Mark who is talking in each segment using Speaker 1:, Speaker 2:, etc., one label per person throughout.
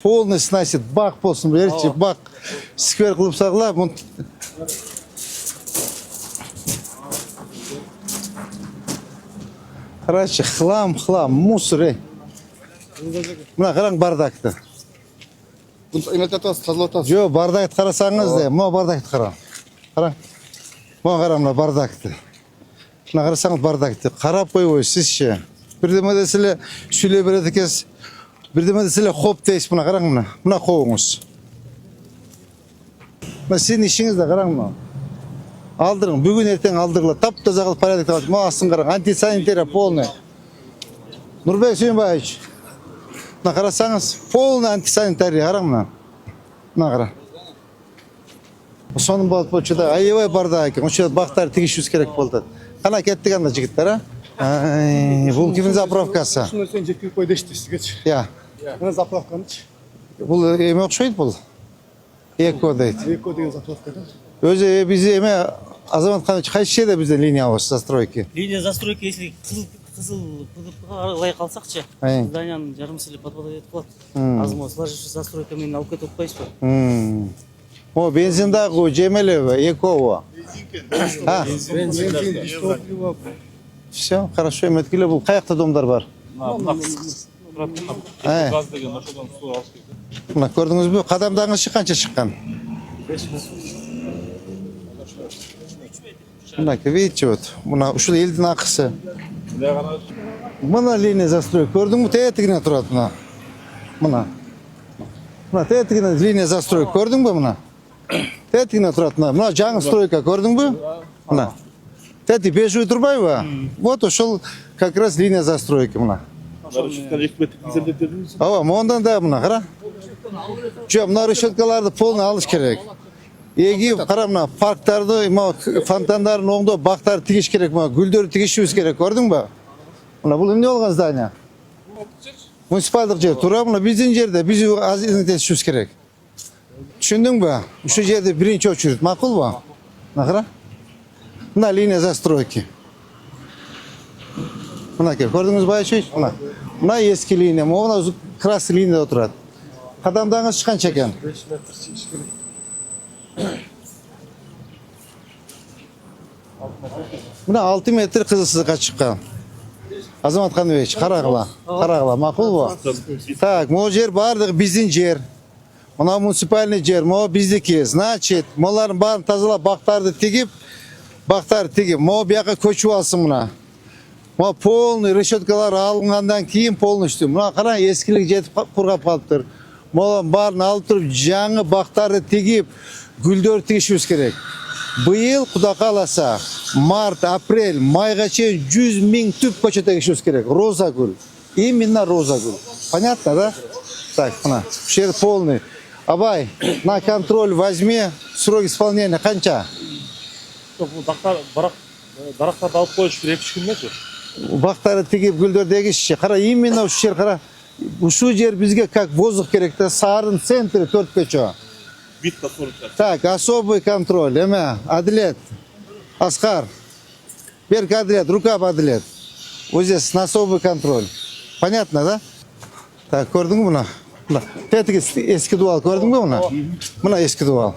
Speaker 1: Полный сносит, бак болсын, берші, бак. Сквер қылып сағыла. Короче, хлам, мусор, Мына қараң бардакты. Жо, бардакты қарасаңыз де, мұна бардакты қараң. Қараң. Мұна қараң, мұна бардакты. Мұна қарасаңыз бардакты. Қарап қой, сіз ше. Бірдеме десілі сүйле береді кез. Бірдеме десілі хоп дейсіз, мұна қараң мұна. Мұна қоғыңыз. Мұна сіздің ішіңізді қараң мұна. Алдырың, бүгін ертең алдырғыла. Тап-таза қылып порядок табады. Мұна астын қараң, антисанитария полный. Нұрбек Сүйінбаевич. Мұна қарасаңыз, полный антисанитария қараң мұна. Мұна қараң. Соның болып өтшеді, аевай барды екен. Өтшеді бақтары тегішуіз керек болды. Қана кеттік анда жігіттер, бұл кімін заправкасы?
Speaker 2: Шын өтен жеткілік қойды ештесігеч.
Speaker 1: Я.
Speaker 2: Мұна заправканыч.
Speaker 1: Бұл еме оқшайды бұл? Эко дейді.
Speaker 2: Эко деген заправкада.
Speaker 1: Өзі бізде еме Азамат Қаныч қайсы жерде бізде линия осы застройки?
Speaker 3: Линия застройки, если қызыл ПГП-ға лай қалсақшы, зданияның жарымсылы подвода етіп қалады. Азыма сложивший застройкамен алып кетіп отпайсыз ба?
Speaker 1: О, бензиндағы жемелі, эко.
Speaker 2: Бензин.
Speaker 1: Все, хорошо, еметкелі бұл. Қаяқта домдар бар? Мұна көрдіңіз бі? Қадамдағыңыз шыққанша шыққан? Мұна, видите, вот. Мұна ұшыл елдің ақысы. Мұна линия застрой. Көрдің бі? Тәетігіне тұрады мұна. Мұна. Мұна тәетігіне линия застрой. Көрдің бі мұна? Тәетігіне тұрады мұна. Мұна жаңы стройка. Көрдің бі? Мұна. Тәті бежуй тұрбай ба? Вот ұшыл как раз линия застройки мұна. Ава, мұндан да мұна, қара? Жо, мұна решеткаларды полный алыш керек. Еги қара мұна парктарды, фонтандарын оңды, бақтары тігіш керек, гүлдері тігішуіз керек, көрдің ба? Мұна бұл не олған здания? Муниципалдық жер, тұра мұна біздің жерде, біз азинетесішуіз керек. Түшіндің ба? Үші жерде бірінші очередь, мақұл ба? Мұна қара? Мұна линия застройки. Мұна ке, көрдіңіз ба үші? Мұна ескі линия, мұна красный линияда отырады. Қадамдаңыз шыққан чекен?
Speaker 2: 5 метр шиш керек.
Speaker 1: Мұна 6 метр қызылсызға шыққан. Азамат Қаныч, қарағыла, мақұл ба? Так, мұл жер бардығы біздің жер. Мұна муниципальный жер, мұна біздікі. Значит, мұларын барын тазалап бақтарды тегіп, мұна бияқа көчу алсын мұна. Мұна полный решеткалар алынғандан кейін полностью. Мұна қара ескілік жетіп құрғап қалып тұр. Мұна барын алып тұрып, жаңы бақтарды тегіп, гүлдер тегішуіз керек. Бұйыл құда қаласа, март, апрель, майға чейін 100 000 түп көше тегішуіз керек. Роза гүл. Именно роза гүл. Понятно, да? Так, мұна, шер полный. Абай, на контроль возьми, срок исполнения қанша?
Speaker 2: Дарақтарды алып қойыш бір 2-3 күн ме?
Speaker 1: Бақтары тегіп гүлдер дегішші. Қара, именно ұшы жер қара. Ұшы жер бізге как воздух керек. Сарын центре 4 көче. Так, особый контроль. Адлет. Асқар. Берк Адлет, рукав Адлет. Вот здесь на особый контроль. Понятно, да? Так, көрдің мұна? Тәтігі ескі дуал, көрдің бі мұна? Мұна ескі дуал.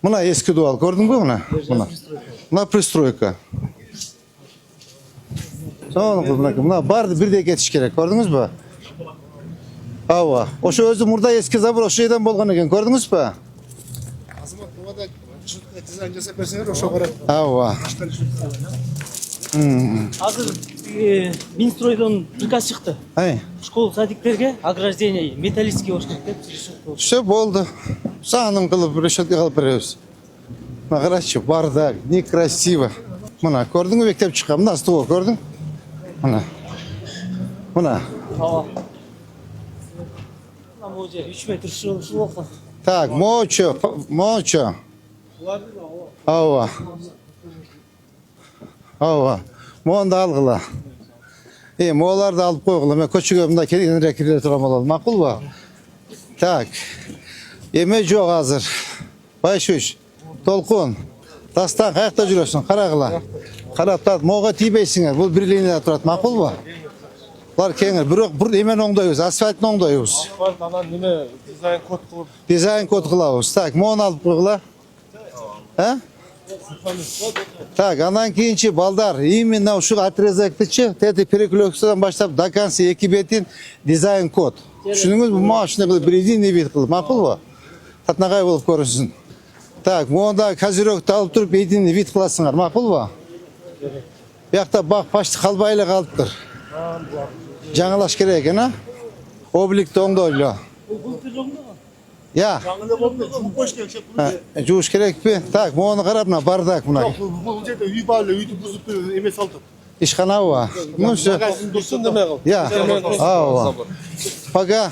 Speaker 1: Мұна ескі дуал, көрдің бі мұна? Мұна пристройка. Мұна барды бірде кетіш керек, көрдіңіз бі? Ава, ошы өзі мұрда ескі забыр, ошы еден болған екен, көрдіңіз бі?
Speaker 2: Азамат, бұғада дизайн жасап берсеңер, ошы қарады.
Speaker 1: Ава.
Speaker 3: Азыр Минстройдан приказ шықты. Школ садиктерге ограждение металлический болуш керек деп.
Speaker 1: Все болды. Сағының қылып, решетке қалып береміз. Қарашы, бардак, некрасиво. Мұна, көрдің бе мектеп шыққан? Мұна стол, көрдің? Мұна.
Speaker 3: Бұл жер 3 метр шыл болған.
Speaker 1: Так, мочо. Ава. Мұнда алғыла. Моларды алып қойғыла. Мен көшіге мұнда келгенірек келер тұрған болады. Мақұл ба? Так. Еме жоқ азыр. Байшуш, толқын. Тастан қаяқта жүресің? Қарағыла. Қарап тат, моға тейбейсіңер. Бұл бір линияда тұрады. Мақұл ба? Bular kеңir. Бирок бир эмен оңдойбуз, асфальтын оңдойбуз.
Speaker 2: Var anan nime dizayn kod kılıp.
Speaker 1: Дизайн код кылабыз. Так, мону алып койгула. А? Так, андан кийинчи балдар, именно ушу отрезоктучу, тети переклёксудан баштап до конца эки бетин дизайн код. Түшүнүңүзбү? Машина кылып бир единый бет кылып, макулбу? Татнагай болуп көрүнсүн. Так, монда козырёкту алып туруп единый вид кыласыңар, макулбу? Биякта бак почти калбай эле калыптыр. Жаңылаш керек экен, а? Обликти оңдойлу. Я.
Speaker 2: Жаңылы болду, чумук кош келчек bunu.
Speaker 1: Жууш керекпи? Так, мону карап, мына бардак мына.
Speaker 2: Bu жерде үй балы, үйдү бузуп эме салдык.
Speaker 1: Ишканабы? Ну всё.
Speaker 2: Dursun demek o.
Speaker 1: Я. Ава. Пока.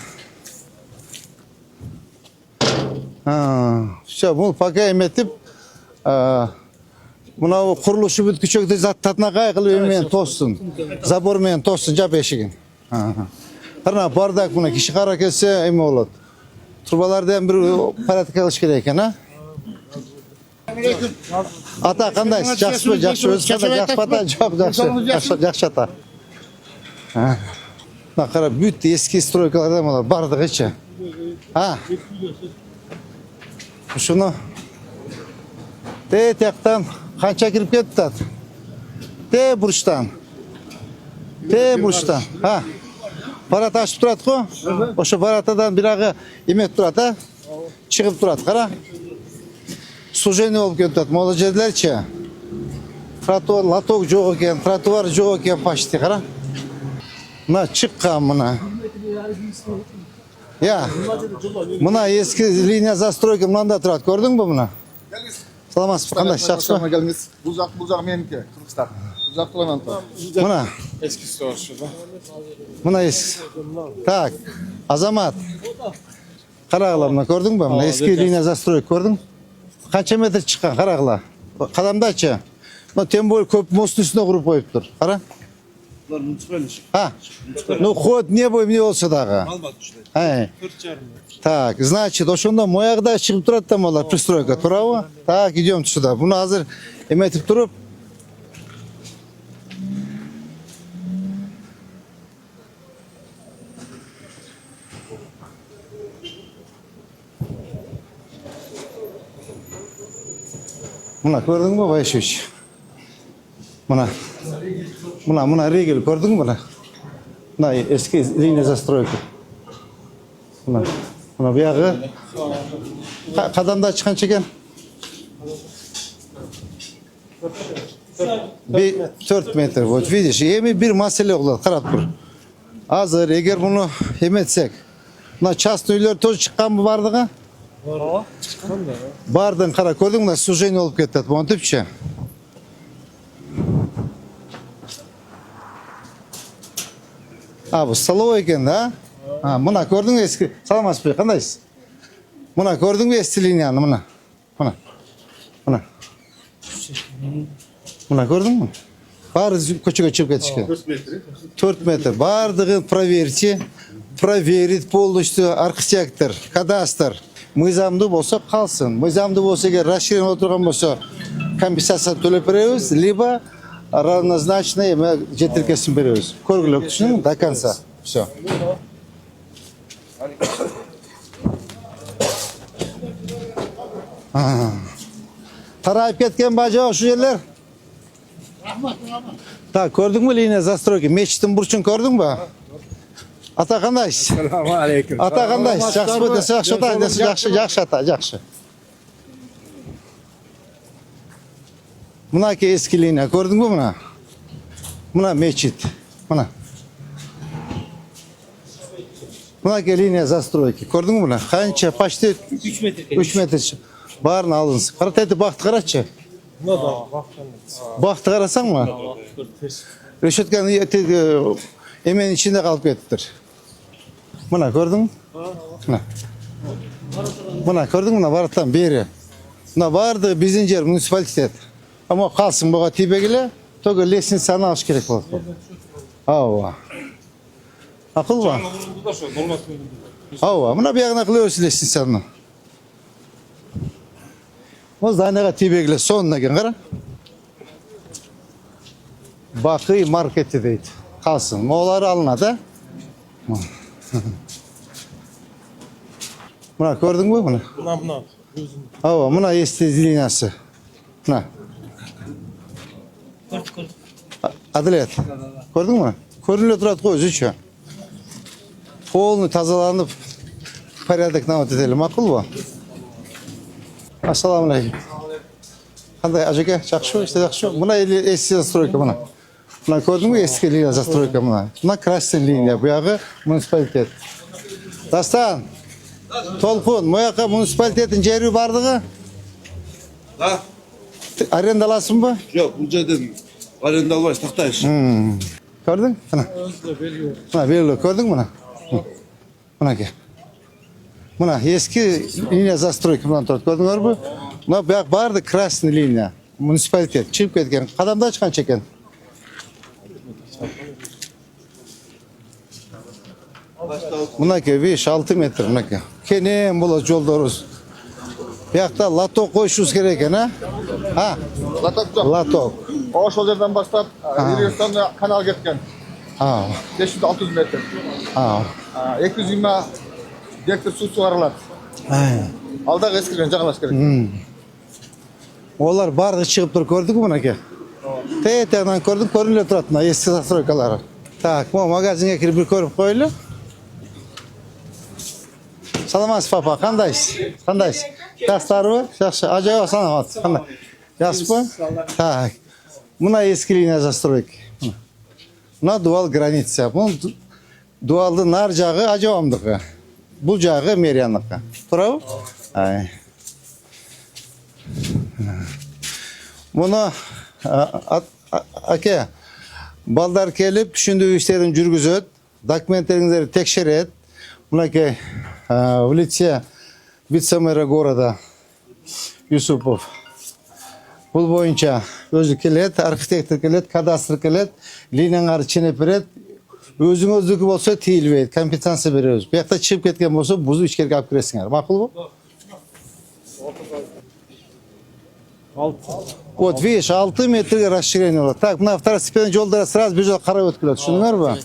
Speaker 1: Все, бул пока эметип, мына курулушу бүткүчөктү татнагай кылып эмен тоссун. Забор менен тоссун, жап эшигин. Карна бардак мына киши кара келсе эме болот. Турбалардан бир порядок кылыш керек экен, а? Ата кандайсыз? Жакшыбы? Жакшы. Өз кандай жакпы ата? Жок, жакшы. Жакшы ата. Мына кара бүт эски стройкалардан булар бардыгычы. Ушуну тияктан канча кирип кетти ат? Бурчтан. Бурчтан. Барат ашып турат го? Ошо баратадан бирагы эмет турат, а? Чыгып турат, кара. Сужение болуп кетип атат. Могу жерлерчи. Тротуар, лоток жок экен, тротуар жок экен почти, кара. Мына чыккан мына. Я. Мына эски линия застройка мында турат. Көрдүңбү мына? Саламатсызбы? Кандайсыз? Жакшыбы?
Speaker 2: Geliniz. Bul zak menimki. Kırgızstan. Uzak kılaman.
Speaker 1: Мына.
Speaker 2: Eski store şurada.
Speaker 1: Мына эски. Так. Азамат. Карагыла мына, көрдүңбү? Мына эски линия застройка көрдүң? Канча метр чыккан, карагыла. Кадамдачы. Мына тем более көп мосттун үстүнө куруп коюптур. Кара.
Speaker 2: Bunlar municipal iş.
Speaker 1: Ну ход не бой эмне болсо дагы.
Speaker 2: Almadı şurada. 4,5
Speaker 1: Так, значит, ошондо моягда чыгып турат да булар пристройка, туурабы? Так, идем сюда. Буну азыр эметип туруп. Мына көрдүңбү, Байшевич? Мына регель көрдүңбү мына? Мына эски линия застройка. Мына биягы кадамда чыкканча экен? 4 метр. Вот видишь, эми бир маселе болот, карап тур. Азыр эгер муну эметсек, мына частный үйлөр тоже чыкканбы бардыгы?
Speaker 2: Çıkan da.
Speaker 1: Бардын, кара, көрдүң мына сужение болуп кетет, монтипчи. Бу столовый экен да? Мына көрдүң эски. Саламатсызбы? Кандайсыз? Мына көрдүңбү эски линияны, мына. Мына көрдүңбү? Баары көчөгө чыгып кетишкен.
Speaker 2: 4 metre.
Speaker 1: 4 метр. Бардыгын проверьте. Проверить полностью архитектор, кадастр. Мыйзамдуу болсо калсын. Мыйзамдуу болсо эгер расширение отурган болсо компенсация төлөп беребиз, либо равнозначный жетиркесин беребиз. Көргүлөк, түшүнүңбү? До конца. Все. Тарайып кеткен бажа ушу жерлер? Так, көрдүңбү линия застройки? Мечиттин бурчун көрдүңбү? Ата кандайсыз?
Speaker 2: Selamun aleyküm.
Speaker 1: Ата кандайсыз? Жакшыбы десе жакшы, ата десе жакшы, жакшы ата, жакшы. Мынаки эски линия, көрдүңбү мына? Мына мечит. Мынаки линия застройки. Көрдүңбү мына? Канча почти
Speaker 3: 3 метр.
Speaker 1: 3 метр. Баарын алынсын. Каратайты бакты карачы.
Speaker 2: Buna da bakın.
Speaker 1: Бакты карасаңбы? Решетканы эменин ичинде калып кетиптир. Мына көрдүң? Мына көрдүң, мына бараттан бери. Мына бардыгы биздин жер муниципалитет. Ама калсын буга тийбегиле, төгө лестницаны алыш керек болот. Ооба. Акылбы? Ооба, мына биягына кылабыз лестницаны. Бул зданияга тийбегиле сонун экен, кара. Бакый маркети дейт. kalsın. Moğolları alınады. Buna gördün mü bunu?
Speaker 2: Buna.
Speaker 1: Ava, buna esti liniyası. Buna.
Speaker 3: Gördük.
Speaker 1: Adalet. Gördün mü? Көрініле тұрады ғой өзі şu. Қолыны тазаланып, порядок навод етелі. Мақұл ба? Ассаламалейкум. Қандай ажеке? Жақсы ма? İşte жақсы ма? Мына eski застройка мына. Мына көрдің бе? Eski линия застройка мына. Мына красный линия. Bu yağı municipalitet. Дастан, Толқын, bu yağı municipalitetin жері бардығы?
Speaker 4: Ha?
Speaker 1: Arendalасың ба?
Speaker 4: Yok, bu yerden arenda almayız, taktayız.
Speaker 1: Gördün? Buna. Buna belli. Gördün mü buna? Buna gel. Buna eski linya застройка bundan тұрады. Gördün mü? Buna vardı krasный linya. Municipalitet. Çıkıp ketken. Kadamda çıkan çeken. Buna ki 5-6 metre. Buna ki. Kenem bola yollarız. Bir yakta latok koşuz gereken ha? Ha?
Speaker 2: Latok жоқ.
Speaker 1: Latok.
Speaker 2: O сол жерден бастап, Еревстан канал кеткен.
Speaker 1: Ha.
Speaker 2: 500-600 метр.
Speaker 1: Ha.
Speaker 2: 220 гектар су суарылады. Алдағы ескірген жағалаш керек.
Speaker 1: Олар барды çıkıp dur gördük mü buna ki? Teyetlerden gördüm, görünüyor turatına eski застройкалары. Так, bu magazinге kirip bir görüp koyulu. Salamaz papa, kandayız? Kandayız? Yaxşılar mı? Yaxşı, acayip salamat. Kanday? Yaxşı mı? Tak. Buna eski linya застройки. Buna dual granitsa. Bunun dualdı nar jağı acayamdığı. Bu jağı meryanlığı. Turabı? Ay. Bunu ake balдар kelip düşündüğü işlerin жүргүзөт, документтериңерди текшерет. Мынакей в лице вице-мэра города Юсупов. Бул боюнча өзү келет, архитектор келет, кадастр келет, линияңарды ченеп берет. Өзүңөздүкү болсо тийилбейт, компетенция беребиз. Буякта чыгып кеткен болсо бузуп ичкерге алып киресиңер. Макулбу? Вот видишь, 6 метрге расширение болады. Так, мына второстепенный жолдары сразу бир жолу карап өтүп келет. Түшүндүңөрбү?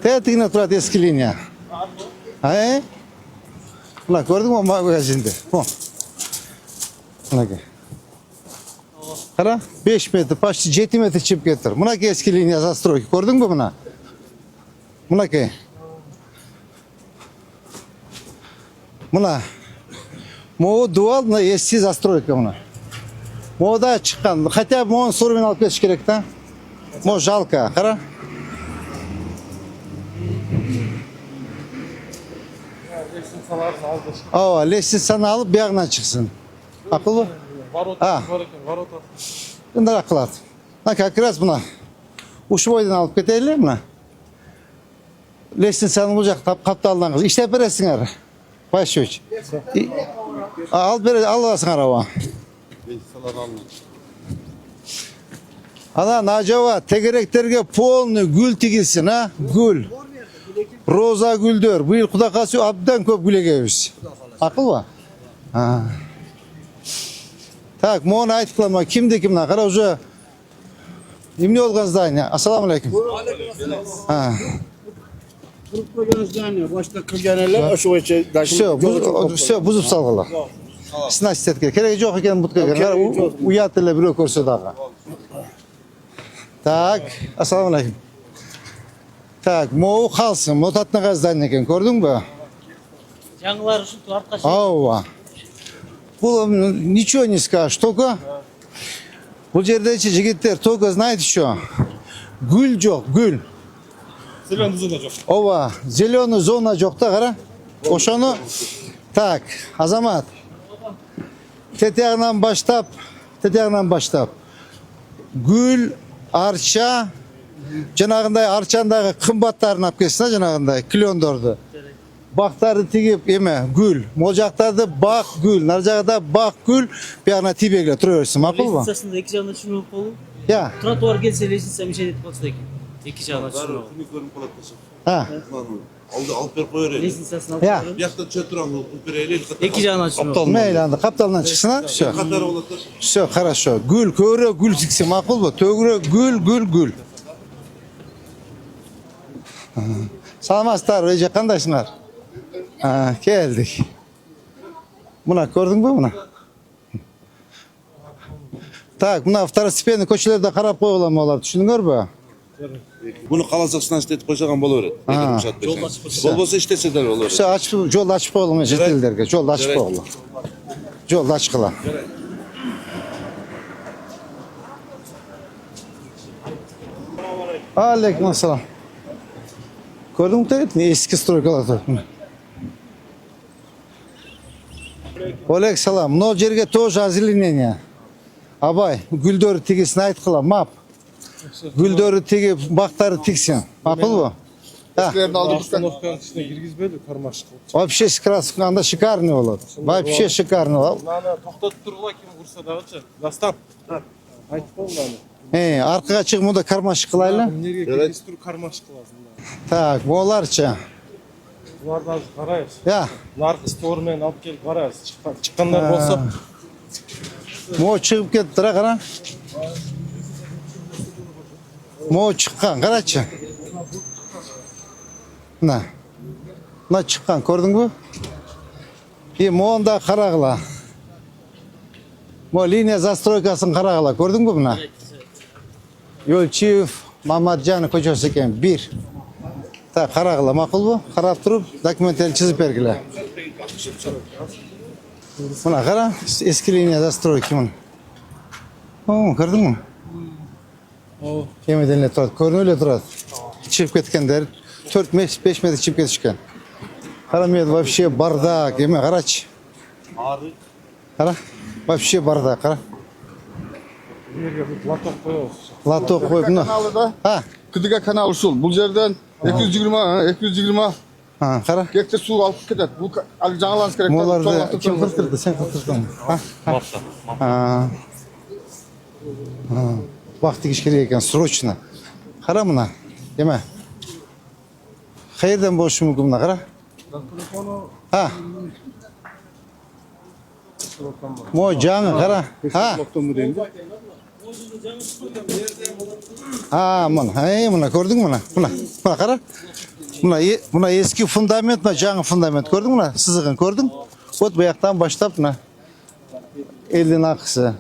Speaker 1: Тетигине турат эски линия. Мына көрдүңбү магазинди? Мынакей. Кара, 5 метр, почти 7 метр чыгып кетти. Мынакей эски линия застройки. Көрдүңбү мына? Мынакей. Мына. Могу дуал, мына эски застройка мына. Мода чыккан. Хотя бы мону сурумен алып кетиш керек да. Мо жалко, кара. Ооба, лестницаны алып биягынан чыксын. Акылбы?
Speaker 2: Ворота.
Speaker 1: Мындай кылат. Мына как раз мына. Ушбойдон алып кетели мына. Лестницаны бул жакта капталдан кыз. Иштеп бересиңер. Başoç. Al beri alasın araba. Ana Nacava tegereklerge polnu gül tigilsin ha gül. Roza güldür. Bu yıl kudakası abdan köp gül egebiz. Akıl var. Ha. Tak, muğuna aytıklama kimdi kimden? Kara ucu. İmni olgan zdanya. Assalamu alaikum. Ha.
Speaker 2: Başta kırgeneler aşağı
Speaker 1: Все, buzup salgılar. Sına istetke. Kerek yok eken butka eken. Uyat ile bir okursa dağa. Tak, assalamu alaikum. Tak, moğu kalsın. Motatna gazdan eken. Gördün mü?
Speaker 3: Жаңылар үшін артқа шейін.
Speaker 1: Ава. Бұл ничего не скажешь. Только бұл жердегі жігіттер только знаете что? Гүл жоқ, гүл.
Speaker 2: Зеленый зона жоқ.
Speaker 1: Ова, зеленый зона жоқ та қара. Ошону так, Азамат. Тетягынан баштап. Гүл, арча, жанагындай арчандағы қымбаттарын алып келсін, жанагындай клондорды. Бақтарды тегіп еме, гүл. Мол жақтарды бақ, гүл. Нар жағда бақ, гүл. Бияғына тибегілер тұры өрсін, мақыл ба?
Speaker 3: Лестницасында екі жағына түсірмек болу.
Speaker 1: Я.
Speaker 3: Тротуар келсе лестница мешет етіп қалса екен. Екі жағына түсірмек.
Speaker 4: Kimi görünüp kalat kızım.
Speaker 1: Ha.
Speaker 4: Alıp ver koyar eli.
Speaker 3: Лестницасын алып
Speaker 1: Ya.
Speaker 3: шығарып,
Speaker 4: Bir yakta çötüren alıp ver eli.
Speaker 3: екі жағына түсірмек.
Speaker 1: Meylandı, kaptalından çıksın ha. Все.
Speaker 4: Katar olatır.
Speaker 1: Все, хорошо. Gül, köre, gül çıksın, maqul bu. Tögre, gül. Саламатсыздар, Ece кандайсыңар? Келдик. Мына көрдүңбү мына? Так, мына второстепенный көчөлөрдө карап койгула болот. Түшүндүңөрбү?
Speaker 4: Bunu қаласақсынан істетіп қойсаған бола береді. Болбоса іштесе де бола береді.
Speaker 1: Açıp жолду ачып койгула жет элдерге. Жолду ачып койгула. Жолду ачкыла. Алейкум ассалам. Көрдүңбү тегит? Эски стройкалар тур. Олег салам. Мына жерге тоже озеленение. Абай, гүлдөрү тигисин айткыла, мап. Гүлдөрү тигип, бактары тиксин. Макулбу?
Speaker 2: Eskilerde aldık.
Speaker 5: Остановканын içine girgizбейли, кармашык кылып.
Speaker 1: Вообще красный шикарный болот. Вообще шикарный болот.
Speaker 5: Наны токтотуп тургула ким курса дагычы. Дастан. Айтып кой мынаны.
Speaker 1: Аркага чыгып мында кармашык кылайлы.
Speaker 5: Эмнеге киргиз туруп кармашык кыласың?
Speaker 1: Так, буларчы.
Speaker 5: Буларды азыр карайбыз.
Speaker 1: Я,
Speaker 5: Наркы стор менен алып келип карайбыз. Чыккандар болсо,
Speaker 1: мо чыгып кетти, кара. Мо чыккан, карачы. Мына чыккан, көрдүңбү? Монда карагыла. Мо линия застройкасын карагыла, көрдүңбү мына? Yolchiyev Mamadjan көчөсү экен, 1. Так, карагыла, макулбу? Карап туруп, документтерди чызып бергиле. Мына кара, эски линия застройки мына. Көрдүңбү? Эмеден эле турат, көрүнүп эле турат. Чыгып кеткендер 4-5 метр чыгып кетишкен. Кара, мен вообще бардак, эме карачы. Кара, вообще бардак, кара.
Speaker 5: жерге бут лоток коебуз.
Speaker 1: Лоток коюп, мына.
Speaker 2: Kanalı da Kıdıga kanal usul. Bu yerden 220
Speaker 1: Кара.
Speaker 2: gektar su alıp gider. Bu жаңаланыс керек.
Speaker 1: Моларды ким кыртырды, сен кыртырдың. Бак тигиш керек экен, срочно. Кара мына. Эме. Кайерден болушу мүмкүн мына, кара. Мо жаңы, кара. Мына көрдүң мына. Мына кара. Мына эски фундамент, мына жаңы фундамент. Көрдүң мына? Сызыгын көрдүң? Вот буяктан баштап мына. Элдин акысы.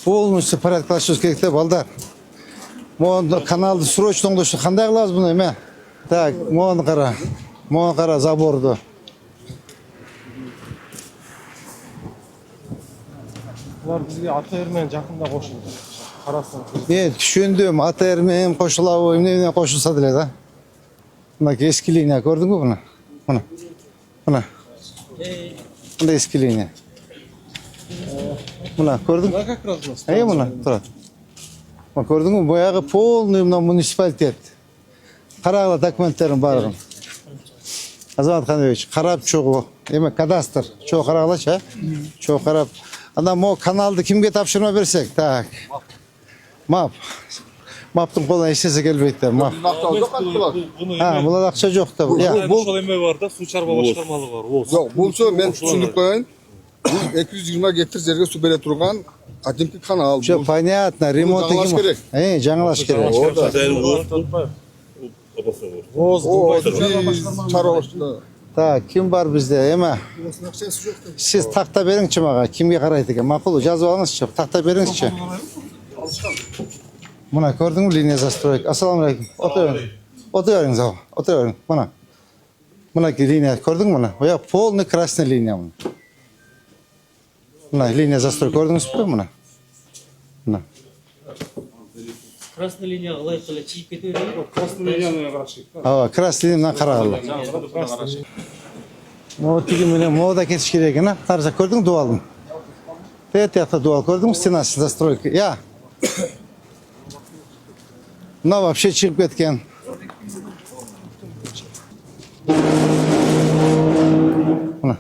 Speaker 1: Полностью порядкалашыбыз керек деп балдар. Мону каналды срочно оңдошу кандай кылабыз буну эме? Так, мону кара. Мону кара заборду.
Speaker 5: Булар бизге АТР менен жакында кошулду. Карасаң.
Speaker 1: Мен түшүндүм, АТР менен кошулабы, эмне кошулса деле да. Мына эски линия көрдүңбү буну? Мына. Мына эски линия. Мына көрдүң?
Speaker 5: Мына как раз нас.
Speaker 1: Мына турат. Мына көрдүңбү? Боягы полный мына муниципалитет. Карагыла документтерин баарын. Азамат Ханович, карап чогуу. Эме кадастр. Чогуу карагылачы, Чогуу карап. Анда мо каналды кимге тапшырма берсек? Так. Мап. Маптың колуна эч нерсе келбейт да. Мап. Булар акча жок да.
Speaker 5: Ошол эме бар да, суу чарба башкармалыгы бар.
Speaker 2: Yok, bulsa ben düşündük koyayım. Bu 220 gektar yerге su бере турган кадимки канал.
Speaker 1: Всё понятно, ремонт
Speaker 2: жаңалаш керек.
Speaker 1: жаңалаш керек.
Speaker 2: Чарба башкарма.
Speaker 1: Так, ким бар бизде? Эме. Сиз такта бериңчи мага, кимге карайт экен? Макул, жазып алыңызчы. Такта бериңизчи. Мына көрдүңбү линия застройка? Ассаламу алейкум. Отуриңиз ал. Отуриң. Мына линия көрдүңбү мына? Оя полный красный линия мына. Мына линия застройка көрдүңүзбү мына? Мына.
Speaker 3: Красный линия ылайык эле чийип кете береби?
Speaker 5: Красный линияны карашык.
Speaker 1: Красный линияны карагыла. Могу тиги менен мода кетиш керек экен, Тарза көрдүң дуалын? Тиякта дуал көрдүңбү? Стенасы застройка. Я. Мына вообще чыгып кеткен. Мына.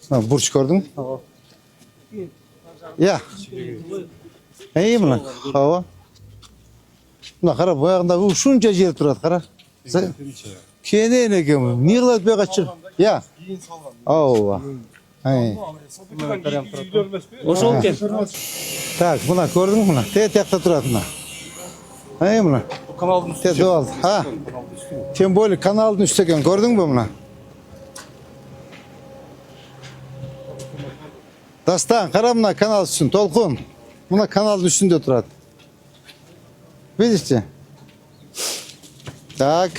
Speaker 1: Бурч көрдүң? Я. Мына. Мына кара, боягында ушунча жер турат, кара. Кенен экен, эмне кылат буяка чыгып? Я. Ооба.
Speaker 3: Ошол экен.
Speaker 1: Так, мына көрдүңбү мына? Тиякта турат мына. Mına.
Speaker 5: Bu kanalın üstü.
Speaker 1: Te doğal. Ha. Tем более kanalın üstü ekan. Gördün mü mına? Dastan, qara mına kanal üstün, Tolkun. Mına kanalın üstünde turadi. Видите? Так.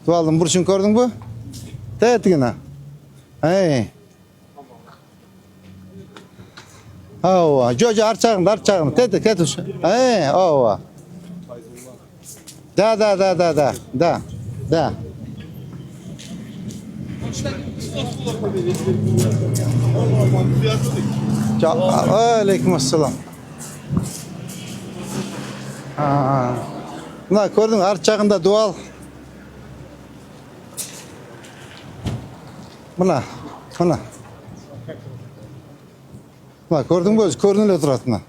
Speaker 1: Dualın burçun gördün mü? Teğetgine. Hey. Ova, jojo arçağın. Tete. Hey, ova. Da. Aleykümselam. Buna gördün arçağında doğal. Buna. Buna gördün mü? Görünüyle oturatına.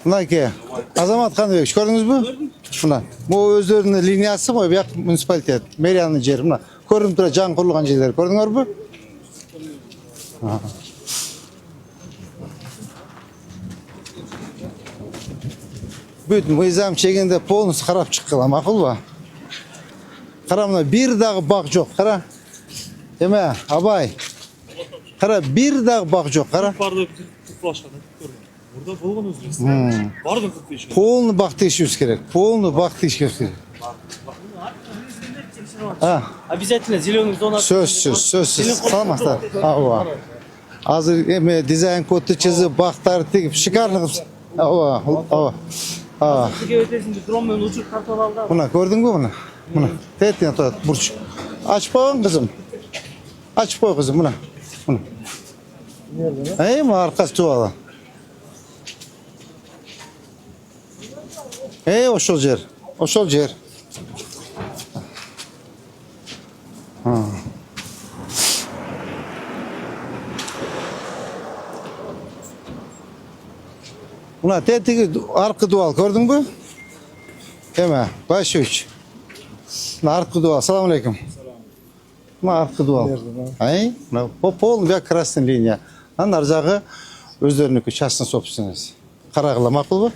Speaker 1: Buna ki Azamat Kanıbek gördünüz mü? Buna. Bu özlerinin liniyası mı? Bir munisipalitet. Meriyanın yeri. Buna. Gördüm tura can kurulgan yerler. Gördünüz mü? Bütün mıyzam çekinde polnus karab çıkkıla makul ba. Karamına bir dağ bak yok. Kara. Deme abay. Kara bir dağ bak yok. Kara.
Speaker 5: Vardı 40 başkanı. Burada bulgun özgürüz. Vardı 45.
Speaker 1: Polnu bak değişiyoruz gerek. Polnu bak değişiyoruz gerek. Ha.
Speaker 3: Обязательно зеленый донат.
Speaker 1: Söz. Salmazlar. Ava. Hazır dizayn kodu çizip baktar tek şikarlık. Ava.
Speaker 3: Sizge ötesinde drone uçup kartal aldı.
Speaker 1: Buna gördün mü bunu? Buna. Teğetine tutat burç. Aç boğun kızım. Aç boğun kızım buna. Ey mi arkası tuvala? Ey oşol yer. Buna teğetine arka dual gördün mü? Deme. Başı üç. Arka dual. Selamünaleyküm. Arka dual. Ay, pol bir krasный линия. Narzağı özleriniki частный собственность. Karagıla makul bu?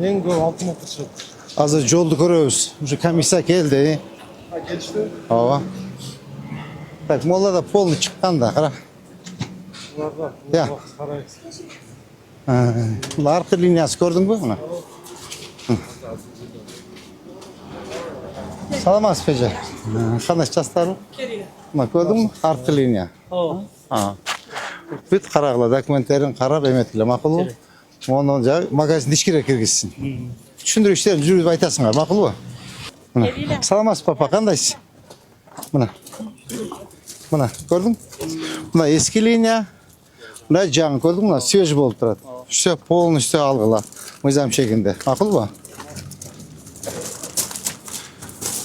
Speaker 5: En gol 6 metre çıktı.
Speaker 1: Azı yoldu görüyoruz. Şu komisya geldi.
Speaker 5: Ha geçti.
Speaker 1: Hava. Tak molla da polnu çıkan da. Kara.
Speaker 5: Bunlarda.
Speaker 1: Ya. Arka liniyası gördün mü bunu? Salamat Fece. Qanday chastar bu? Bak gördün mü? Arka liniya. Bit qarag'la dokumentlerini qarab emetkile ma'qul bu. Onu magazin ichkariga kirgizsin. Tushuntirishlarni yurib aytasizlar, ma'qul bu? Salamat papa, qandaysiz? Buna gördün? Buna eski liniya. Buna can gördün mü? Свежий bo'lib turadi. Shu полностью algıla. Mizam şeklinde. Ma'qul bu?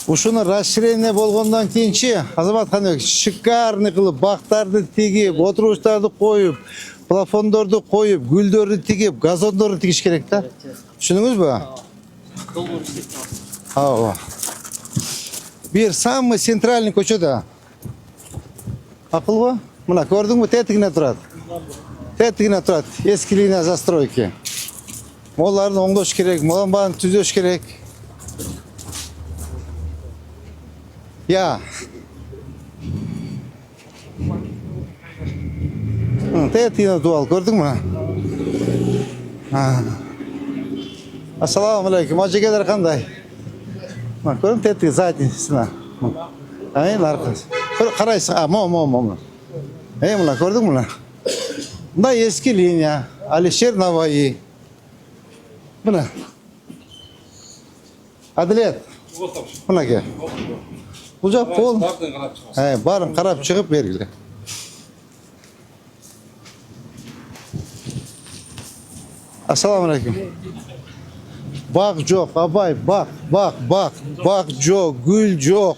Speaker 1: Ушуну расширение болгондон кийинчи Азамат Каныбек шикарный кылып бактарды тигип, отургучтарды коюп, плафондорду коюп, гүлдөрдү тигип, газондорду тигиш керек да. Түшүндүңүзбү? Ооба. Бир самый центральный көчөдө. Акылбы? Мына көрдүңбү? Тетигине турат. Эски линия застройки. Моларды оңдош керек, молан баарын түзөш керек. Ya. Teğetine dual gördün mü? Assalamu alaikum. Acı gelir kanday. Bak gördün teğetine zaten sana. Aynen arkadaş. Karaysın. Mo. Ey mula gördün mü? Da eski linya. Alişer Navai. Bu ne? Adalet. Buna gel. Bucak pol. Barın karab çıkıp vergili. Assalamu alaikum. Bak yok abay bak. Bak yok gül yok.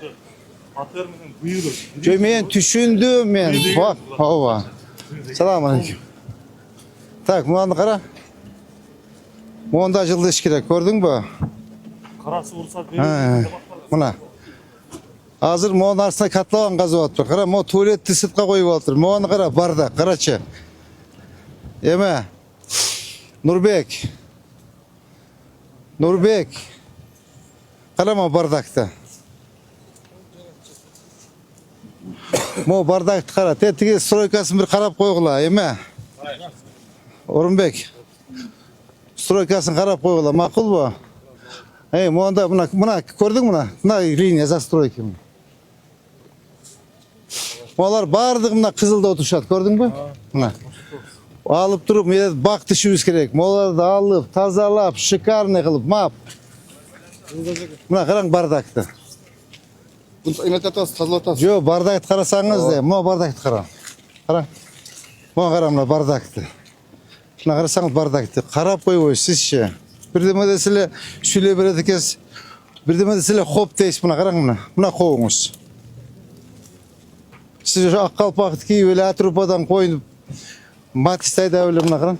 Speaker 5: Atlarımızın buyurur.
Speaker 1: Cömeğin düşündüm ben. Bak hava. Assalamu alaikum. Tak muandı kara. Muanda yılda iş gerek gördün mü?
Speaker 5: Karası vursa
Speaker 1: Buna. Hazır moğun arsına katlavan gazı ottur. Kara mo tuvaletli sıtka koyup ottur. Moğunu kara bardak, karaçı. Eme. Nurbek. Nurbek. Karama bardakta. Mo bardakta kara. Tetigi stroykasını bir karap koygula. Eme. Orunbek. Stroykasını karap koygula. Makul bu. Hey, moğonda buna gördün mü? Buna liniya za stroyki. Moğlar bardığımda kızılda oturuşat. Gördün mü? Buna. Alıp durup bak dişimiz gerek. Moğları da alıp, tazalap, şıkarını kılıp, map. Buna karang bardakta.
Speaker 2: Bunu emet atas, tazla atas.
Speaker 1: Yo bardakta karasanız de. Mo bardakta kara. Kara. Mo karamla bardakta. Şuna karasanız bardakta. Karap koy sizce. Bir de medesile şöyle bir etkes. Bir de medesile hop deyiş buna karang buna. Buna koyunuz. Siz şu akkal pakıt ki öyle atrupadan koyun. Matistayda öyle buna karang.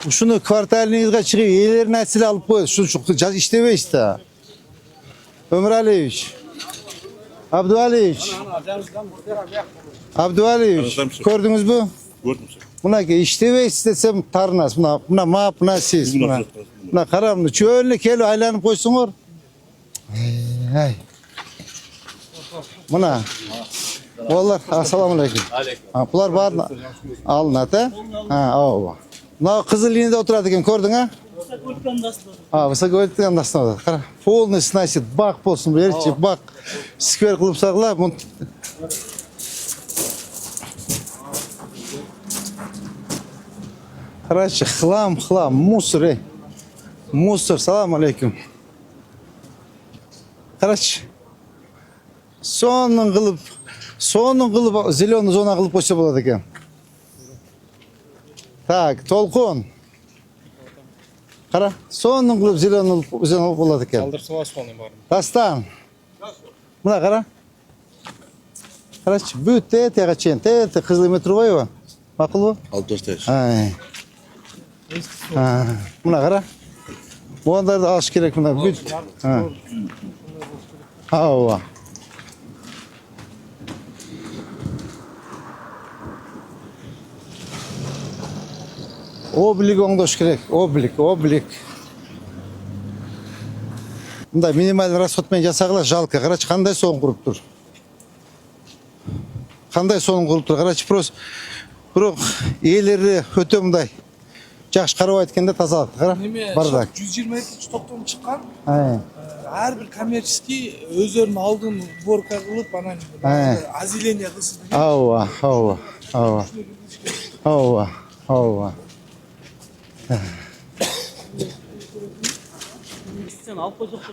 Speaker 1: Şunu kvartalinizga çıkıyor. Yeğlerin açılı alıp koyun. Şu işleve işte. Ömer Aliyeviç. Abdüaliyeviç. Abdüaliyeviç. Gördünüz mü?
Speaker 4: Gördüm sen.
Speaker 1: Buna ki işleve istesem tarnas. Buna map, buna siz. Buna karamlı. Çöğünlü kelo aylanıp koysun or. Hey. Buna. Oğullar. Assalamu alaikum. Bular var mı? Alın ata. Ha, o. Buna kızıl liniyede oturardı eken gördün ha? Высоковольтный андастан. Қара, полный снайсит, бақ болсын, берші, бақ. Сквер қылып сағыла. Қарашы, хлам, мусор, ей. Мусор, салам алейкум. Қарашы. Соның қылып, зеленый зона қылып қойса болады екен. Так, толқын. Қара, соның қылып зеленый болады екен.
Speaker 5: Kaldırsa var sonun var.
Speaker 1: Дастан. Мына қара. Қарашы, бүт тетеға чейін, тете қызыл метроваева. Мақұл ба?
Speaker 4: Алып тастайсың.
Speaker 1: Ай. Мына қара. Ондарды алыш керек мына бүт. Ауа. Облик оңдош керек. Облик. Мында минималь расходмен жасағыла жалко. Қарашы, қандай соғын құрып тұр. Қарашы, просто бірақ елері өте мұндай. Жақшы қарау айткенде тазалықты. Қара, бардак.
Speaker 6: 122 топтом шыққан.
Speaker 1: Әрбір
Speaker 6: коммерческий өздерінің алдын сборка қылып, анан азиления қылсыз.
Speaker 1: Ауа.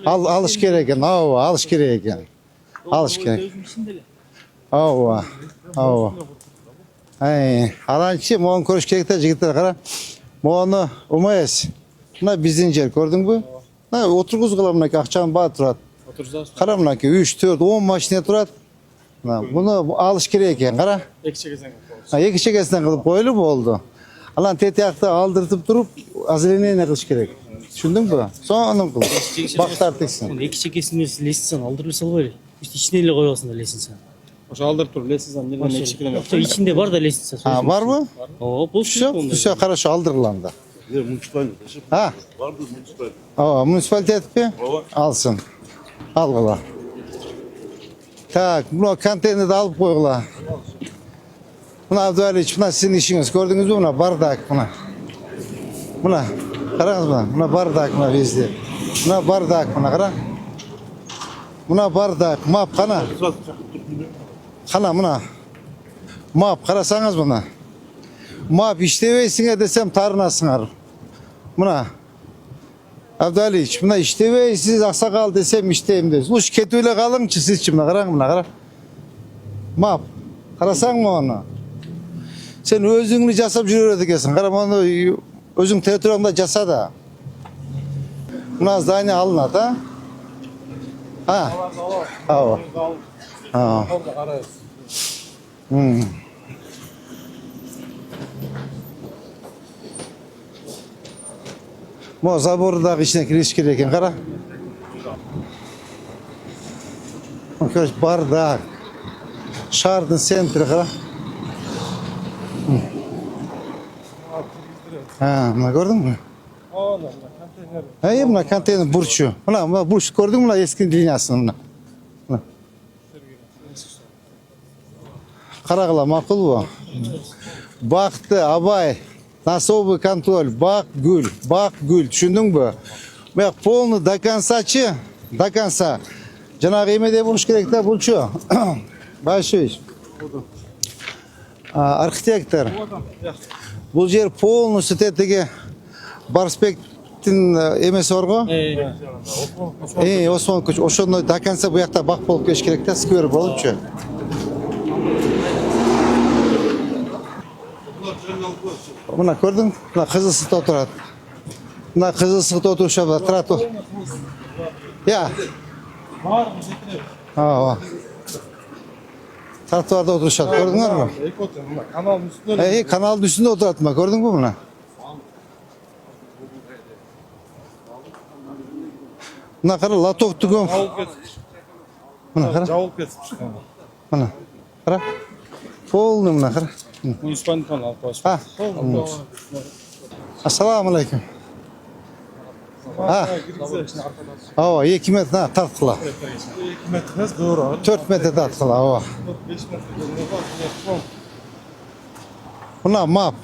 Speaker 1: Алыш керек екен, алыш керек екен. Ауа. Аранчы, моғын көріш керекті жігіттер қара. Моғыны ұмайыз. Мына біздің жер, көрдің бі? Отырғыз қыла мұнак ақшан ба тұрады. Қара мұнак 3, 4, 10 машине тұрады. Бұны алыш керек екен, қара. Екі шекесінен қылып қойылы болды. Алан тетияқты алдыртып тұрып, азыленene қылыш керек. Düşündün mü? Sonun kıl. Bak tartışsın.
Speaker 3: Екі шекесіне лестницаны алдырып салбай. İçine ile koyuyorsun da lestницаны.
Speaker 5: Oşa aldırıp dur. Lesinden nereden ne çıkılan yok.
Speaker 3: İçinde var da lestница.
Speaker 1: Var mı?
Speaker 3: Bu
Speaker 1: Все хорошо, aldırılandı.
Speaker 4: Municipal.
Speaker 1: Ha?
Speaker 4: Vardı municipal.
Speaker 1: Municipalitet mi? Alsın. Al kula. Tak, bunu konteyneri de alıp koy kula. Buna Abdüaliç, buna sizin işiniz. Gördünüz mü buna? Bardak buna. Buna. Қараңыз бuna. Buna bardak buna bizde. Buna bardak buna қара. Buna bardak, map қана. Қана buna. Map қарасаңыз buna. Map işleveysin desem tarınasыңар. Buna. Abdüaliç, buna işleveysiz ақсақал desem işteyim deriz. Uş ketüyle қалыңчы sizçi buna. Қараң buna қара. Map. Қарасаң mı onu? Sen özünü жасап жүреді екенсің. Қара onu özün territoriyanda jasa da. Buna zdание alınat ha? Ha? Ha. Bu zaborдағы içine kiriş керек екен, қара. Bardaq. Şardın sentri, қара. Ha, buna gördün mü?
Speaker 5: Allah Allah. Konteyner.
Speaker 1: Hey, buna konteyner burçu. Buna burç gördün mü? Buna eski linyasını. Buna. Karagıla makul bu. Baktı abay. Nasıl bu kontrol? Bak gül. Bak gül. Düşündün mü? Bak polnu dakansaçı. Dakansa. Cenab-ı Emre'de buluş gerekli bulçu. Başlıyoruz. Arxitektor. Bu yer polnu stetegi Barspektin emesi var go? Osman Koç. Oşonda dakansa bu yakta bak bolup keş gerekli skver bolupçu. Buna gördün? Buna Kızılsık'ta oturat. Buna Kızılsık'ta oturuşa tırat o. Ya.
Speaker 5: Var mı? Zeytin evi.
Speaker 1: Ha. Tratuarda oturuşa. Gördün mü?
Speaker 5: Ekotel. Kanalın üstünde.
Speaker 1: Hey, kanalın üstünde oturatma. Gördün mü buna? Buna kadar latok tugum.
Speaker 5: Cavul kesmiş.
Speaker 1: Buna kadar.
Speaker 5: Cavul kesmiş.
Speaker 1: Buna. Kadar. Polnu buna kadar.
Speaker 5: Municipal kanal.
Speaker 1: Ha. Assalamu alaikum. Ha. Hava 2 metre ha tartıla.
Speaker 5: 2 metre doğru.
Speaker 1: 4 metre tartıla hava.
Speaker 5: 5 metre.
Speaker 1: Buna map.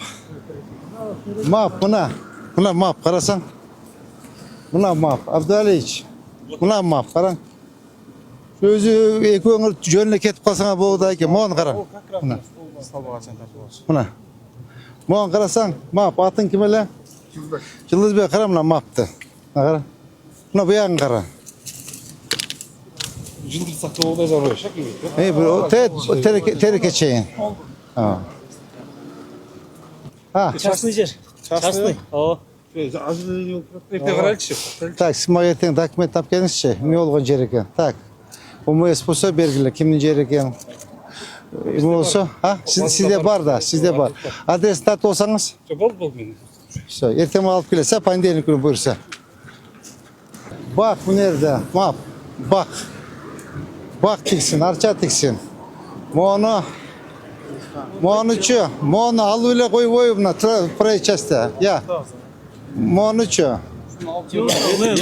Speaker 1: Map buna. Buna map karasan. Buna map. Abdüaliç. Buna map karan. Özü ekoğunu jönle ketip kalsana boğda ki. Moğun karan. Buna. Buna. Moğun karasan map. Atın kimele? Yıldız Bey karam la maptı. Kara. Buna bu yan kara.
Speaker 5: Yıldız saklı oldu zarıyor. Şaklı.
Speaker 1: Hey bu tereke çeyin. Ha. Ha.
Speaker 3: Частный жер. Частный. О.
Speaker 5: Ekte karalçı.
Speaker 1: Так, симагеттен документ тап келіңізші. Не болған жер екен. Так. ОМС болса белгілі, кімнің жері екен. Болса, sizde бар да, sizde бар. Адресін тартып olsanız.
Speaker 5: Бол мені.
Speaker 1: Все, ертең алып келесе, понедельник күні бұйырса. Бақ bu nerede? Map. Bak. Bak tiksin, arça tiksin. Mono. Mono alı bile koy buna proyecteste. Ya. Monuçu.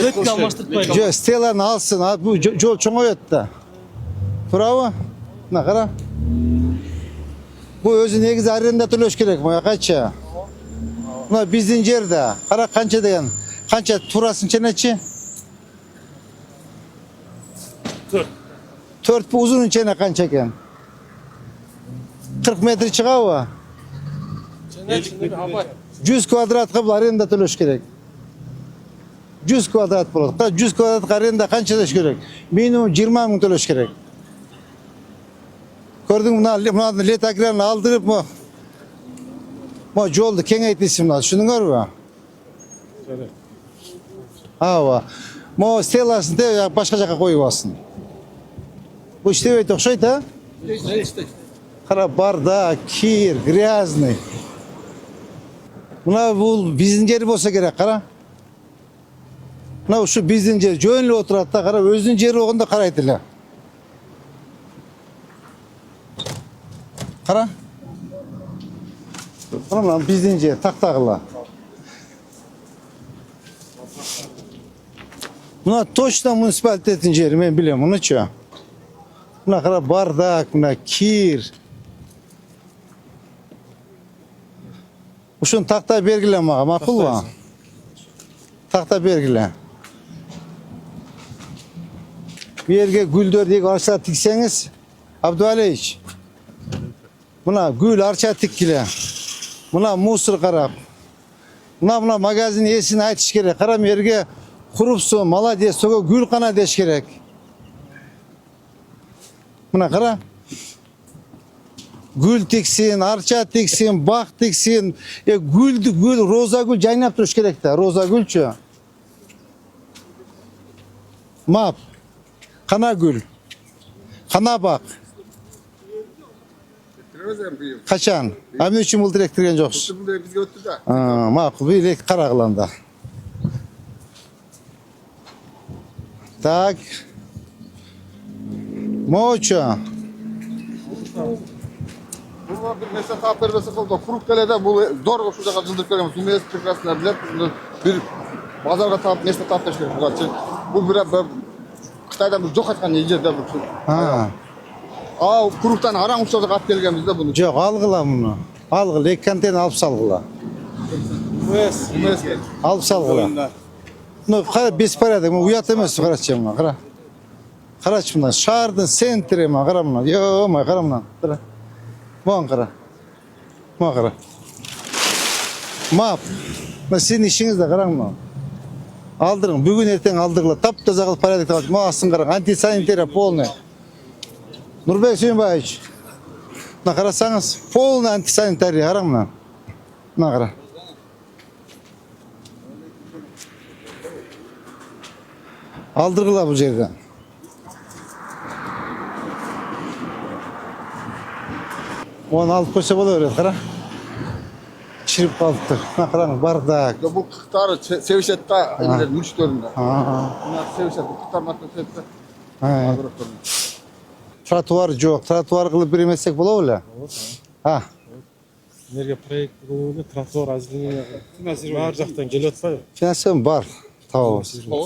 Speaker 3: Ötke almaştırtmayın.
Speaker 1: Jo, Stella'nı alsın. Bu yol çoğu öttü. Bravo. Ne kadar? Bu özü negiz arenda төлөш керек. Moya kaça? Buna bizden yerde. Kara kança degan. Kança turasın çeneçi? 4 bu uzun çene kança eken? 40 metre çığa o. 100 kvadratga bu arenda төлөш керек. 100 kvadrat болады. 100 kvadrat arenda kança төлөш керек? Minimum 20 000 төлөш керек. Gördün mü? Buna let agranı aldırıp mı? Bu yoldu kengeytmişim lan. Şunu gör mü? Ha. Bu Stella'sını da başka jaka koyup alsın. Bu işte öyle okşaydı ha? Kara bardak, kir, gрязный. Buna bu bizden yeri olsa gerek kara. Buna şu bizden yeri jönlü oturat da kara özün yeri oğunda karaydılar. Kara. Buna bizden yeri tak takıla. Buna точно munisipalitetin yeri ben biliyorum onu çöğüm. Buna kara bardak, buna kir. Uşun takta belgile makul mu? Takta belgile. Bir yerge güldör diye arça tikseniz Abdüaliç. Buna gül arça tikkile. Buna musur karab. Buna magazin yesini aytiş gerek. Karam yerge kurupsun, mala diye soğuk gül kana deş gerek. Buna kara. Gül tiksin, arça tiksin, bak tiksin. Gül, roza gül caynap duruş gerek de. Roza gül çö. Map. Kana gül. Kana bak. Kaçan? Hem 3 yıl direktörgen joks.
Speaker 2: Bizge öttü da.
Speaker 1: Makul bir karagılanda. Tak. Moço.
Speaker 2: Bir mesela tap vermesi oldu. Kuruktele'de bu zor şu kadar cıldırıp veremez. Bu mesut prekrasına bilet bir bazarga tap mesut tap teşkil ediyor. Bu bir Xitaydan bir çok açkan yerde bu.
Speaker 1: Ha.
Speaker 2: Kuruktan haram uçlarda kap gelgenimizde bunu.
Speaker 1: Yok algıla bunu. Algıla. İki kantini alıp salgıla. Alıp salgıla. No, biz para dedim. Uyat emez karaçacağım lan. Kara. Karaç bundan. Şardın sentre ma karam lan. Yo ma karam lan. Kara. Bon kara. Ma kara. Map. Ma sizin işiniz de karam lan. Aldırın. Bugün erten aldırla. Taptaza kılıp para dedik. Ma asın karan. Antisanitariya polne. Nurbek Hüseyin ne karasanız polne antisanitariya karam lan. Ne kara. Aldırgıla bu yerden. Onu alıp koysa buluyor kara. Çirip kaldıktır. Ne karanlık bardak.
Speaker 2: Bu kıhtarı sevişette müşterinde.
Speaker 1: Ha.
Speaker 2: Bunlar sevişet. Bu kıhtar matlı sevişet.
Speaker 1: Ha. Trotuar yok. Trotuar kılıp bir meslek bula öyle. Ha.
Speaker 5: Nereye proyekt böyle trotuar azlığına var jaktan geliyor atpaydı.
Speaker 1: Finansiyum var. Tamam.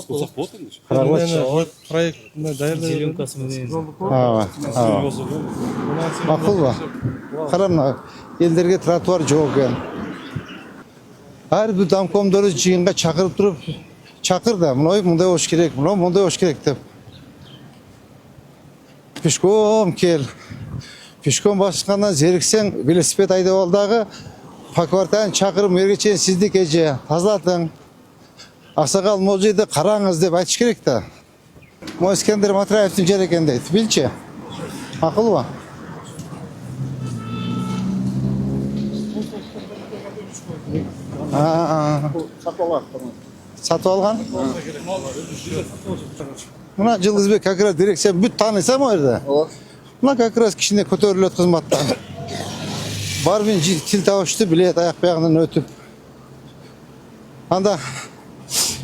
Speaker 5: Uzak boldu mu?
Speaker 1: Karabaç.
Speaker 5: O proyekt dayarlı
Speaker 3: Зеленкасы менен.
Speaker 1: Ha. Ha. Makul var. Karanlık. Ellerge trotuar yok yani. Her bir damkomdoru jiyinga çakırıp durup çakır da bunday hoş gerek, bunday hoş gerek dep. Pişkom kel. Pişkom başkandan zeriksen velosiped ayda oldağı pakvartan çakırım ergeçen sizdik ece tazlatın. Asakal mojiydi karаңыз dep aytış gerek da. Mo İskender Matraev'tin jereken deydi. Bilçi. Akıl var. Satып алған? Мына Жылдызбек как раз дирекция бүт танысам о жерде. Мына как раз кішкене көтеріледі қызматтан. Бармен тил табышты білет аяқ баяғынан өтіп. Анда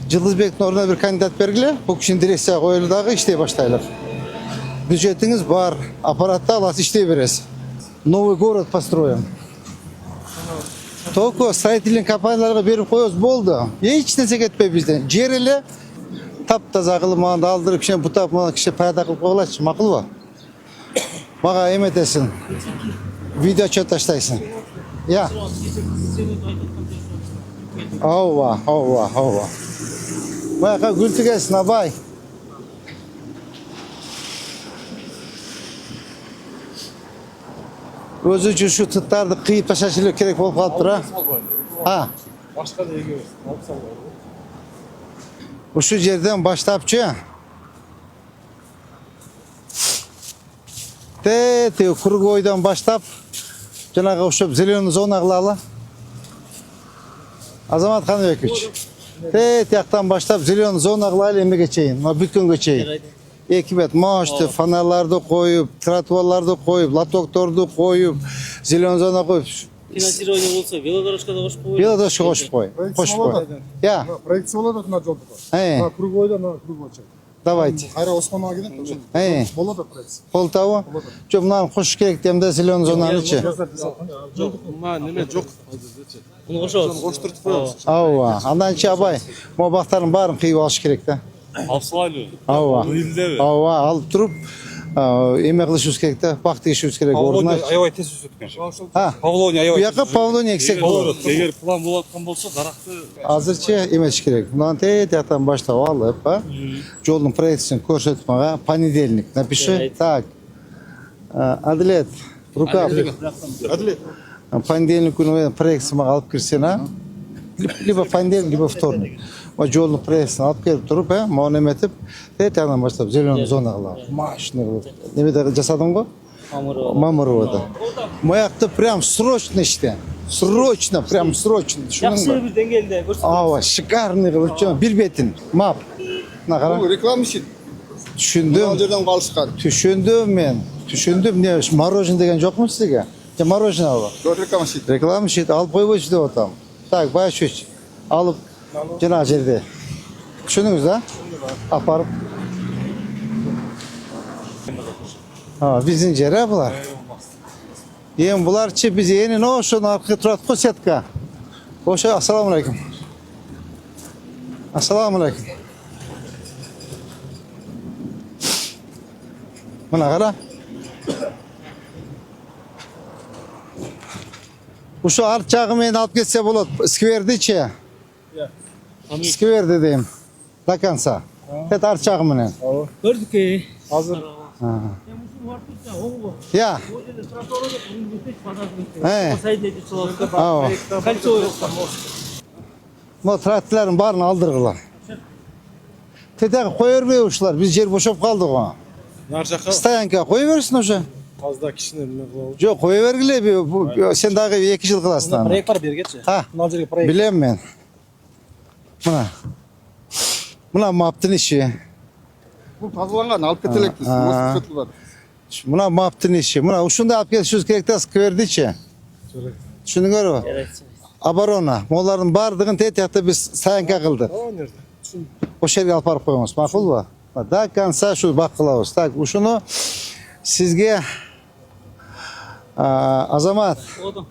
Speaker 1: Жылдызбектің орнына бір кандидат бергіле, бұл кішкене дирекция қойылдағы іштей баштайлар. Бюджетіңіз бар, аппаратты аласыз іштей бересіз. Новый город построим. Только строительный компанияларға беріп қойыз болды. Еш нәрсе кетпей бізден. Жер еле тап-таза қылып маған алдырып, кішкене бұтап маған кішкене пайда қылып қойғылайшы, мақұл ба? Маған еметесің. Видео отчет таштайсың. Я. Ауа. Байқа гүл тігесің, абай. Өзі үшін şu tıttardı qıyıp taşaşılıyor керек болып қалып тұр, ha?
Speaker 5: Başka da ege alıp salgı.
Speaker 1: Şu жерден баштапчы. Те кругойдан баштап, жаңағы ошып зеленый зона қылалы. Азамат Қаныбекович. Тияқтан баштап зеленый зона қылалы емеге чейін, бүткенге чейін. Ekibet maaştı, fanarlarda koyup, trotuarlarda koyup, latoktordu koyup, zelen zona koyup.
Speaker 3: Финансирование болса, велодорожкада қошып қойып.
Speaker 1: Велодорожка қошып қой. Қошып қой. Я.
Speaker 2: Проект болады на жолды.
Speaker 1: На
Speaker 2: кругойда, на кругойча.
Speaker 1: Давайте.
Speaker 2: Қайра Османова келеді. Болады проект.
Speaker 1: Қолтауы. Жоқ, мынаны қош керек демде зелен зонаны че.
Speaker 5: Жоқ, неме жоқ.
Speaker 3: Бұны қошамыз.
Speaker 5: Қоштыртып қоямыз.
Speaker 1: Ауа. Андан че абай. Мо бақтарын барын қиып алыш керек та.
Speaker 5: Алсылайлы.
Speaker 1: Ауа. Ауа алып тұрып, еме қылышуыз керек та, бақты ешуіз керек.
Speaker 5: Павлония аябай тез өсеткен шығар.
Speaker 1: Ha.
Speaker 5: Павлония аябай.
Speaker 1: Бұяққа Павлония ексек болады.
Speaker 5: Егер план болатқан болса, дарақты
Speaker 1: Азырча емеш керек. Мынаны тияқтан баштап алып, жолдың проектісін көрсетіп маға, понедельник напиши. Так. Адлет, рука.
Speaker 5: Адлет.
Speaker 1: Понедельник күні проектісін маға алып кірсен, а? Либо понедельник, либо вторник. O жолдың проектісін алып келіп тұрып, маған еметіп, тияқтан баштап зеленый зона қылып. Машины қылып. Немеде жасадың ғой? Мамыровада. Мояқты прям срочно іште. Срочно, прям срочно.
Speaker 3: Жақсы бір деңгейде көрсетіп.
Speaker 1: Ава, шикарный қылып жүрген. Bir бетін. Мап. Мына қара.
Speaker 2: Bu reklam işi.
Speaker 1: Түшіндім.
Speaker 2: Al жерден қалышқан.
Speaker 1: Түшіндім мен. Түшіндім. Не, мороженое деген жоқ му сізге? Мороженое алып.
Speaker 2: Жоқ реклама işi.
Speaker 1: Реклама шет алып қойып деп отам. Так, бай шөш. Алып жаңа жерде. Түшіндіңіз да? Апарып. Bizin jere bular. Endi bularçı biz yeni ne oşun arka turat ko setka. Oşa assalomu alaykum. Assalomu alaykum. Mana qara. Uşu artçağı meni alıp ketse bolot. Skverdiçi. Skverdi deyim. Dakansa. Et artçağı menen.
Speaker 3: Gördük ki.
Speaker 5: Hazır.
Speaker 1: Ya. He. Aa. Motratların barını aldırgılar. Tetek koyur uşlar. Biz yer boşop kaldık ona.
Speaker 5: Nar jaka
Speaker 1: Stayanka koyuversin oşa.
Speaker 5: az da kişinin nima qilib.
Speaker 1: Yok koyuvergile sen daha 2 yıl kılasın.
Speaker 6: Proyekt var bergechi.
Speaker 1: Ha.
Speaker 6: Mına jerga proyekt.
Speaker 1: Bilem ben. Buna maptın işi.
Speaker 2: Bu tazılangan alıp ketelek.
Speaker 1: Ha.
Speaker 2: Mosut var.
Speaker 1: Buna maptın işi. Buna uşunda alıp gel söz gerekte sıkıverdiçi. Şunu gör o.
Speaker 3: Evet.
Speaker 1: Abarona. Moların bardığın tetiyakta biz sayanka kıldık.
Speaker 5: O nerede?
Speaker 1: O şerge alıp arıp koyamaz. Makul mu? Da kansa şu bakılavuz. Tak uşunu sizge azamat
Speaker 3: Oldum.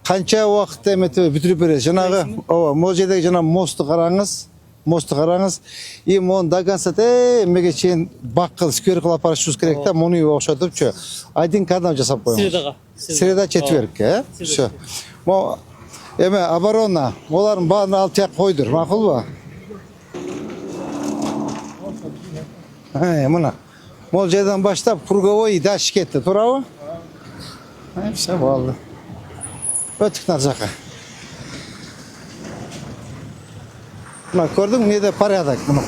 Speaker 1: kança vaqt emeti bitirip beresiz. Janağı o mojede jana mostu qarаңыз. Mostu qarаңыз. И mon da kansa mege çen bakkıl skör kılap arışız керек та муну окшотупчу. Один кадам жасап коюңуз.
Speaker 3: Средаға.
Speaker 1: Среда четверг, Все. Мо эме оборона, олардың барын алып тияк койдур, макул ба? Мына. Мол жерден баштап круговой даш кетти, туурабы? Все болду. Өтүк нар жака. Мына көрдүң эмнеде порядок мына.